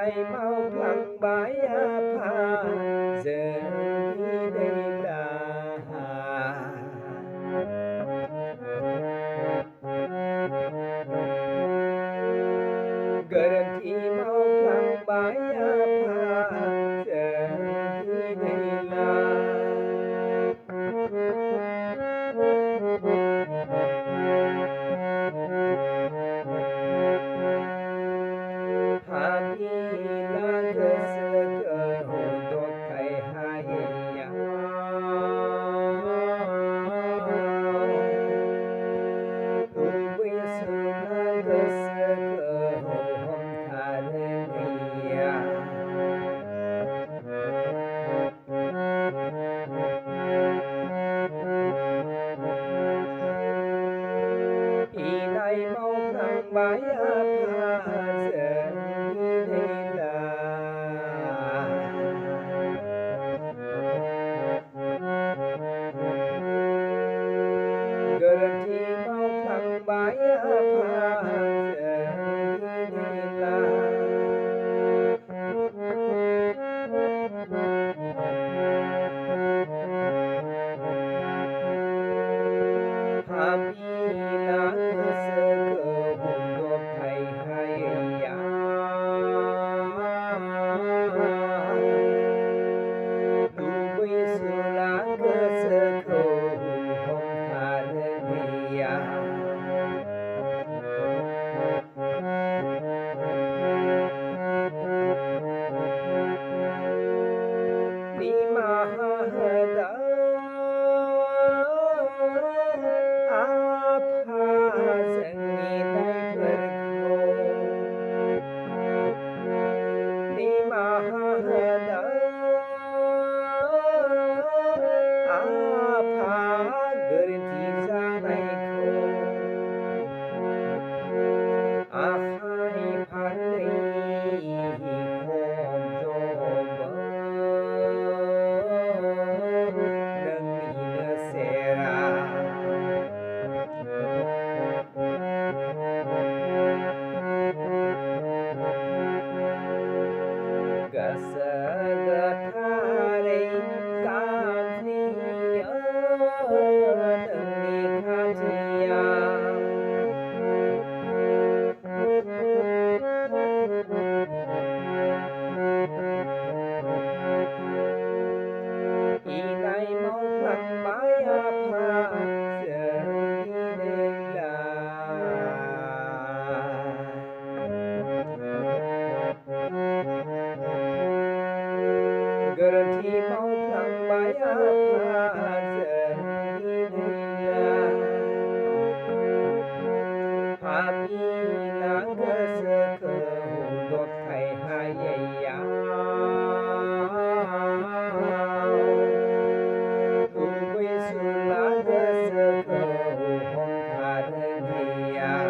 nay mau lặng bãi pha giờ đi đây là gần thì mau lặng bãi pha giờ đi đây là bãi pha giờ đi đây là gần thì mau thẳng bãi pha giờ đi đây là gần thì mau thẳng bãi pha giờ đi đây pha mi lá cơ sơ cơ hồ đột thầy hai dây ya tu quy su lá cơ sơ cơ hồ hồng thà đơn thầy ya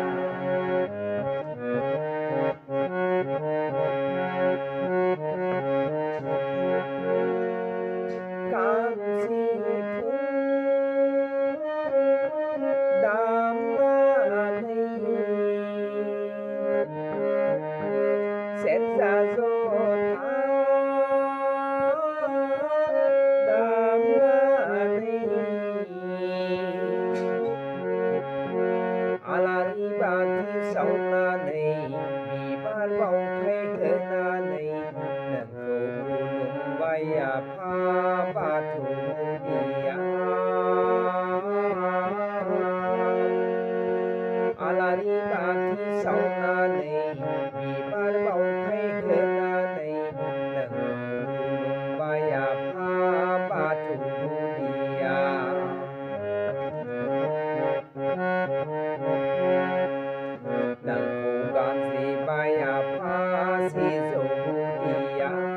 xét ra do ta đam ni ala ri ba ti sau na nei bi ban bao thay thế na nei nang ko lung vai pha ba thu dia ala ri ba ti sau na nei bi ban bao si zo dia